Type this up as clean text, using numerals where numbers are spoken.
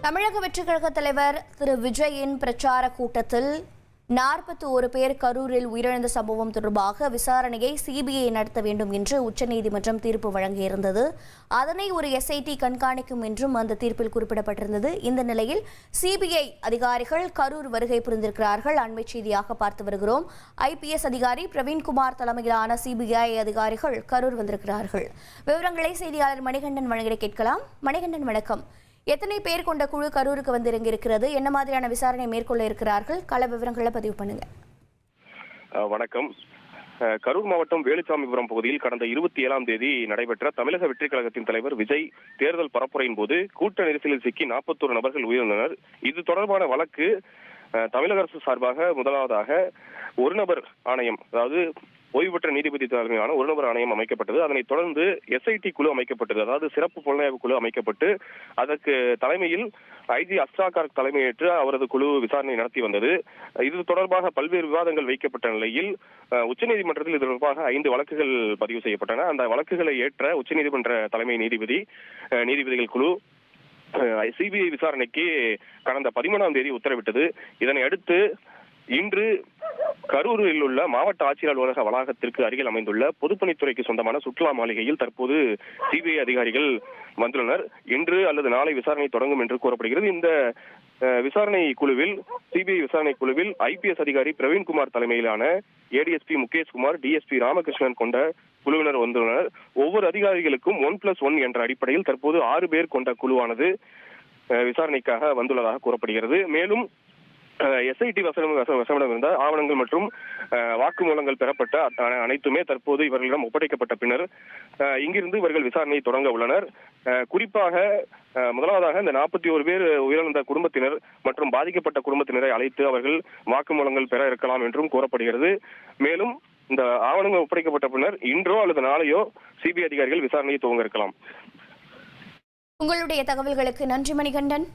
தமிழக வெற்றிக் கழக தலைவர் திரு விஜயின் பிரச்சார கூட்டத்தில் 41 பேர் கரூரில் உயிரிழந்த சம்பவம் தொடர்பாக விசாரணையை சிபிஐ நடத்த வேண்டும் என்று உச்சநீதிமன்றம் தீர்ப்பு வழங்கியிருந்தது. அதனை ஒரு எஸ்ஐடி கண்காணிக்கும் என்றும் அந்த தீர்ப்பில் குறிப்பிடப்பட்டிருந்தது. இந்த நிலையில் சிபிஐ அதிகாரிகள் கரூர் வருகை புரிந்திருக்கிறார்கள். அண்மை செய்தியாக பார்த்து வருகிறோம். ஐபிஎஸ் அதிகாரி பிரவீன்குமார் தலைமையிலான சிபிஐ அதிகாரிகள் கரூர் வந்திருக்கிறார்கள். விவரங்களை செய்தியாளர் மணிகண்டன் வழங்கிட கேட்கலாம். மணிகண்டன், வணக்கம். எத்தனை பேர் கொண்ட குழு கரூருக்கு வந்திறங்கியிருக்கிறது? என்ன மாதிரியான விசாரணை மேற்கொள்ள இருக்கிறார்கள்? கள விவரங்களை பதிவு பண்ணுங்க. வணக்கம். கரூர் மாவட்டம் வேலுச்சாமிபுரம் பகுதியில் கடந்த 27ஆம் தேதி நடைபெற்ற தமிழக வெற்றிக் கழகத்தின் தலைவர் விஜய் தேர்தல் பரப்புரையின் போது கூட்ட நெரிசலில் சிக்கி 41 நபர்கள் உயிரிழந்தனர். இது தொடர்பான வழக்கு தமிழக அரசு சார்பாக முதலாவதாக ஒரு நபர் ஆணையம், அதாவது ஓய்வு பெற்ற நீதிபதி தலைமையிலான ஒரு நபர் ஆணையம் அமைக்கப்பட்டது. அதனைத் தொடர்ந்து எஸ்ஐடி குழு அமைக்கப்பட்டது, அதாவது சிறப்பு புலனாய்வு குழு அமைக்கப்பட்டு அதற்கு தலைமையில் ஐஜி அஸ்ராகார் தலைமையேற்று அவரது குழு விசாரணை நடத்தி வந்தது. இது தொடர்பாக பல்வேறு விவாதங்கள் வைக்கப்பட்ட நிலையில் உச்சநீதிமன்றத்தில் இது தொடர்பாக 5 வழக்குகள் பதிவு செய்யப்பட்டன. அந்த வழக்குகளை ஏற்ற உச்சநீதிமன்ற தலைமை நீதிபதிகள் குழு சிபிஐ விசாரணைக்கு கடந்த 13ஆம் தேதி உத்தரவிட்டது. இதனை அடுத்து இன்று கரூரில் உள்ள மாவட்ட ஆட்சியர் அலுவலக வளாகத்திற்கு அருகில் அமைந்துள்ள பொதுப்பணித்துறைக்கு சொந்தமான சுற்றுலா மாளிகையில் தற்போது சிபிஐ அதிகாரிகள் வந்துள்ளனர். இன்று அல்லது நாளை விசாரணை தொடங்கும் என்று கூறப்படுகிறது. இந்த சிபிஐ விசாரணை குழுவில் ஐபிஎஸ் அதிகாரி பிரவீன்குமார் தலைமையிலான ஏடிஎஸ்பி முகேஷ்குமார், டிஎஸ்பி ராமகிருஷ்ணன் கொண்ட குழுவினர் வந்துள்ளனர். ஒவ்வொரு அதிகாரிகளுக்கும் 1+1 என்ற அடிப்படையில் தற்போது 6 பேர் கொண்ட குழுவானது விசாரணைக்காக வந்துள்ளதாக கூறப்படுகிறது. மேலும் எஸ்ஐடி வசமிடம் இருந்த ஆவணங்கள் மற்றும் வாக்குமூலங்கள் பெறப்பட்ட அனைத்துமே தற்போது இவர்களிடம் ஒப்படைக்கப்பட்ட பின்னர் இங்கிருந்து இவர்கள் விசாரணையை தொடங்க உள்ளனர். குறிப்பாக முதலாவதாக இந்த 41 பேர் உயிரிழந்த குடும்பத்தினர் மற்றும் பாதிக்கப்பட்ட குடும்பத்தினரை அழைத்து அவர்கள் வாக்குமூலங்கள் பெற இருக்கலாம் என்றும் கூறப்படுகிறது. மேலும் இந்த ஆவணங்கள் ஒப்படைக்கப்பட்ட பின்னர் இன்றோ அல்லது நாளையோ சிபிஐ அதிகாரிகள் விசாரணையை துவங்க இருக்கலாம். உங்களுடைய தகவல்களுக்கு நன்றி மணிகண்டன்.